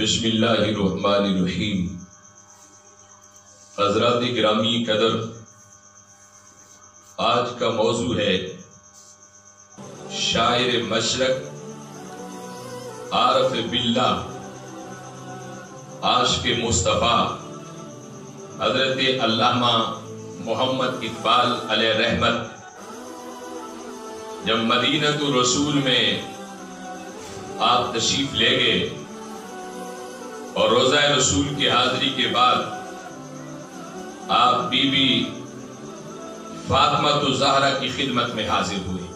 بسم اللہ الرحمن الرحیم۔ حضرات گرامی قدر، آج کا موضوع ہے شاعر مشرق عارف باللہ عاشق مصطفیٰ حضرت علامہ محمد اقبال علیہ رحمت جب مدینہ الرسول میں آپ تشریف لے گئے اور روضہ رسول کی حاضری کے بعد آپ بی بی فاطمہ الزہرا کی خدمت میں حاضر ہوئے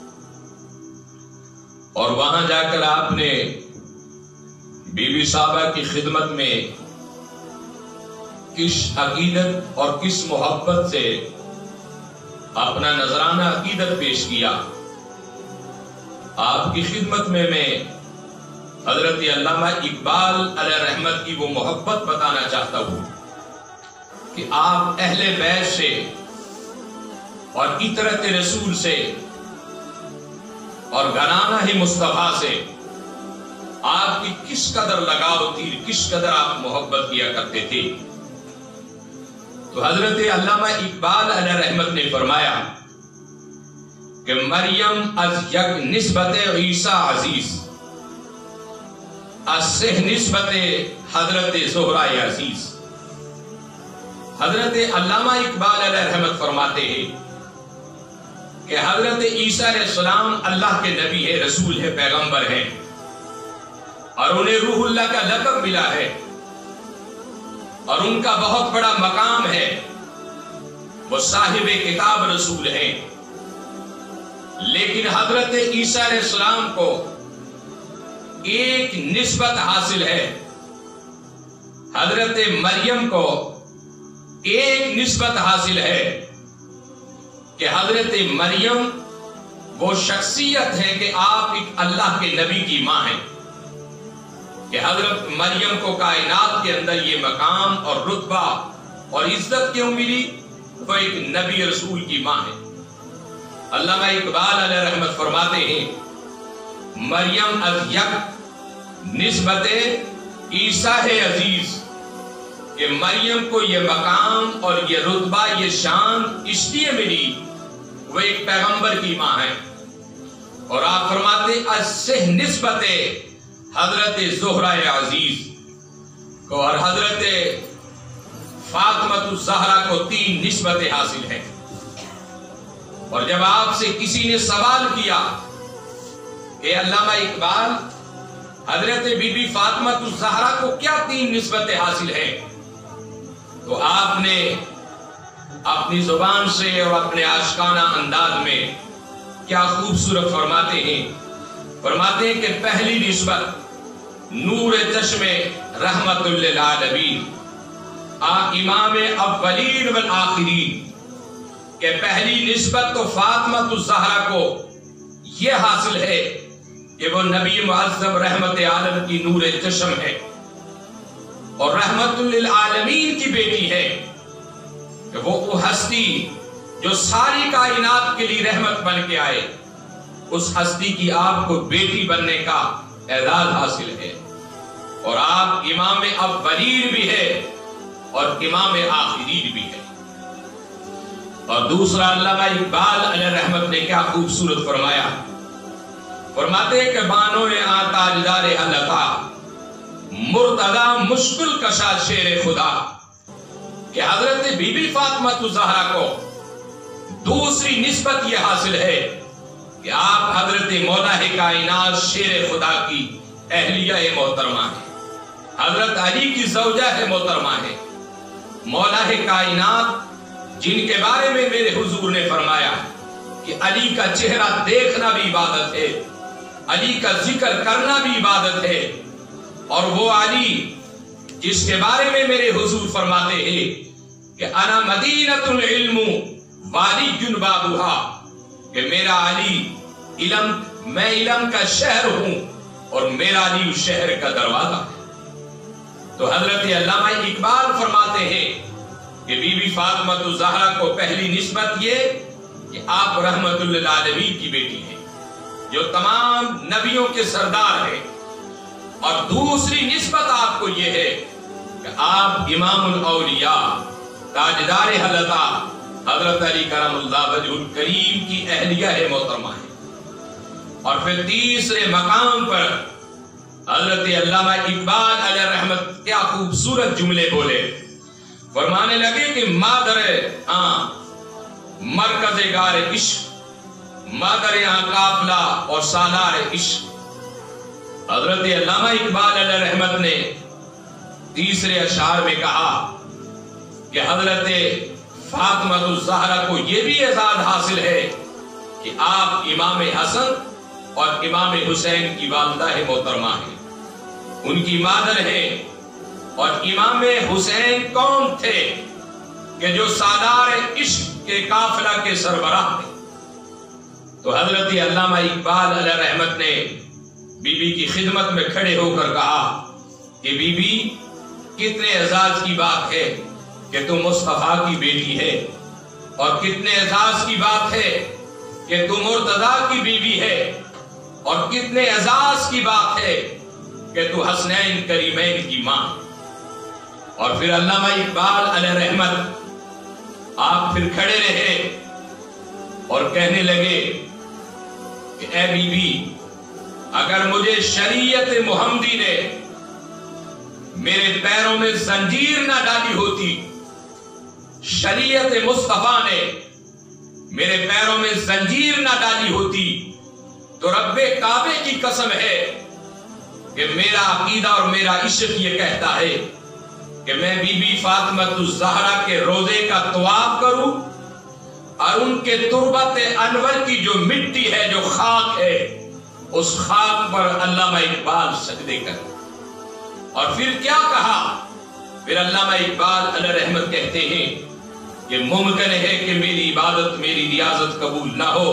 اور وہاں جا کر آپ نے بی بی صاحبہ کی خدمت میں کس عقیدت اور کس محبت سے اپنا نذرانہ عقیدت پیش کیا۔ آپ کی خدمت میں حضرت علامہ اقبال علیہ رحمت کی وہ محبت بتانا چاہتا ہوں کہ آپ اہل بیت سے اور اطرت رسول سے اور گھرانہ مصطفیٰ سے آپ کی کس قدر لگاؤ تھی، کس قدر آپ محبت کیا کرتے تھے۔ تو حضرت علامہ اقبال علیہ رحمت نے فرمایا کہ مریم از یک نسبت عیسیٰ عزیز اسہ نسبت حضرت زہرا عزیز۔ حضرت علامہ اقبال علیہ رحمت فرماتے ہیں کہ حضرت عیسیٰ علیہ السلام اللہ کے نبی ہے، رسول ہے، پیغمبر ہیں اور انہیں روح اللہ کا لقب ملا ہے اور ان کا بہت بڑا مقام ہے، وہ صاحب کتاب رسول ہیں۔ لیکن حضرت عیسیٰ علیہ السلام کو ایک نسبت حاصل ہے، حضرت مریم کو ایک نسبت حاصل ہے کہ حضرت مریم وہ شخصیت ہے کہ آپ ایک اللہ کے نبی کی ماں ہیں، کہ حضرت مریم کو کائنات کے اندر یہ مقام اور رتبہ اور عزت کیوں ملی؟ وہ ایک نبی رسول کی ماں ہے۔ علامہ اقبال علیہ رحمت فرماتے ہیں مریم از یک نسبت عیسیٰ عزیز، کہ مریم کو یہ مقام اور یہ رتبہ، یہ شان اس لیے ملی وہ ایک پیغمبر کی ماں ہے۔ اور آپ فرماتے اسہ نسبت حضرت زہرا عزیز کو، اور حضرت فاطمہ الزہرا کو 3 نسبتیں حاصل ہیں۔ اور جب آپ سے کسی نے سوال کیا کہ علامہ اقبال حضرت بی بی فاطمہ الزہرا کو کیا 3 نسبتیں حاصل ہیں، تو آپ نے اپنی زبان سے اور اپنے عاشقانہ انداز میں کیا خوبصورت فرماتے ہیں کہ پہلی نسبت نور چشم رحمت للعالمین امام اولین والآخرین، کہ پہلی نسبت تو فاطمہ الزہرا کو یہ حاصل ہے کہ وہ نبی معظم رحمت عالم کی نور چشم ہے اور رحمت للعالمین کی بیٹی ہے، کہ وہ ہستی جو ساری کائنات کے لیے رحمت بن کے آئے، اس ہستی کی آپ کو بیٹی بننے کا اعزاز حاصل ہے، اور آپ امام اولین بھی ہے اور امام آخرین بھی ہے۔ اور دوسرا علامہ اقبال علیہ رحمت نے کیا خوبصورت فرماتے کہ بانو تاجدار حلقہ مرتضی مشکل کشا شیر خدا، کہ حضرت بی بی فاطمہ الزہرا کو دوسری نسبت یہ حاصل ہے کہ آپ حضرت مولا کائنات شیر خدا کی اہلیہ محترمہ ہے، حضرت علی کی زوجہ ہے، محترمہ ہے، مولا کائنات جن کے بارے میں میرے حضور نے فرمایا کہ علی کا چہرہ دیکھنا بھی عبادت ہے، علی کا ذکر کرنا بھی عبادت ہے، اور وہ علی جس کے بارے میں میرے حضور فرماتے ہیں کہ انا مدینۃ العلم والی بابھا، کہ میرا علی میں علم کا شہر ہوں اور میرا علی اس شہر کا دروازہ ہے۔ تو حضرت علامہ اقبال فرماتے ہیں کہ بی بی فاطمہ الزہرا کو پہلی نسبت یہ کہ آپ رحمت للعالمین کی بیٹی ہیں، جو تمام نبیوں کے سردار ہیں، اور دوسری نسبت آپ کو یہ ہے کہ آپ امام الاولیاء تاجدار حضرت علی کرم اللہ وجہ الکریم کی اہلیہ ہے، محترمہ ہے۔ اور پھر تیسرے مقام پر حضرت علامہ اقبال علیہ رحمت کیا خوبصورت جملے بولے، فرمانے لگے کہ مادر مرکز گار عشق، مادر یہاں قافلہ اور سالار عشق۔ حضرت علامہ اقبال علیہ رحمت نے تیسرے اشعار میں کہا کہ حضرت فاطمہ الزہرا کو یہ بھی اعزاز حاصل ہے کہ آپ امام حسن اور امام حسین کی والدہ محترمہ ہیں، ان کی مادر ہے۔ اور امام حسین کون تھے کہ جو سالار عشق کے قافلہ کے سربراہ تھے؟ تو حضرت علامہ اقبال علیہ رحمت نے بی بی کی خدمت میں کھڑے ہو کر کہا کہ بی بی کتنے اعزاز کی بات ہے کہ تم مصطفیٰ کی بیٹی ہے، اور کتنے اعزاز کی بات ہے کہ تم مرتضیٰ کی بیوی ہے، اور کتنے اعزاز کی بات ہے کہ تو حسنین کریمین کی ماں۔ اور پھر علامہ اقبال علیہ رحمت آپ پھر کھڑے رہے اور کہنے لگے کہ اے بی بی، اگر مجھے شریعت محمدی نے میرے پیروں میں زنجیر نہ ڈالی ہوتی، شریعت مصطفیٰ نے میرے پیروں میں زنجیر نہ ڈالی ہوتی، تو رب کعبے کی قسم ہے کہ میرا عقیدہ اور میرا عشق یہ کہتا ہے کہ میں بی بی فاطمہ الزہرا کے روضے کا طواف کروں اور ان کے تربت انور کی جو مٹی ہے، جو خاک ہے، اس خاک پر علامہ اقبال سجدے کریں۔ اور پھر کیا کہا؟ پھر علامہ اقبال علیہ رحمت کہتے ہیں کہ ممکن ہے کہ میری عبادت، میری ریاضت قبول نہ ہو،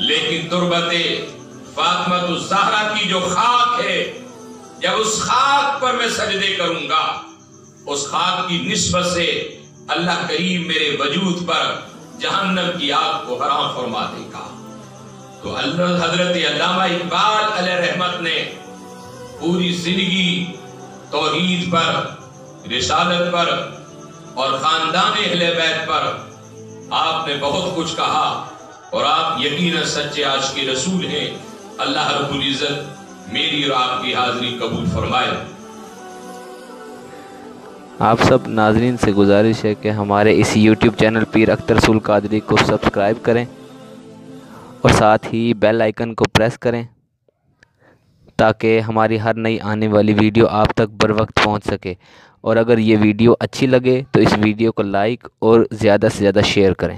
لیکن تربت فاطمہ الزہرا کی جو خاک ہے، جب اس خاک پر میں سجدے کروں گا، اس خاک کی نسبت سے اللہ کریم میرے وجود پر جہنم کی آگ کو حرام فرما دے گا۔ تو حضرت علامہ اقبال علیہ رحمت نے پوری زندگی توحید پر، رسالت پر اور خاندان اہل بیت پر آپ نے بہت کچھ کہا، اور آپ یقیناً سچے عاشق رسول ہیں۔ اللہ رب العزت میری اور آپ کی حاضری قبول فرمائے۔ آپ سب ناظرین سے گزارش ہے کہ ہمارے اس یوٹیوب چینل پیر اختر رسول قادری کو سبسکرائب کریں اور ساتھ ہی بیل آئیکن کو پریس کریں تاکہ ہماری ہر نئی آنے والی ویڈیو آپ تک بر وقت پہنچ سکے۔ اور اگر یہ ویڈیو اچھی لگے تو اس ویڈیو کو لائک اور زیادہ سے زیادہ شیئر کریں۔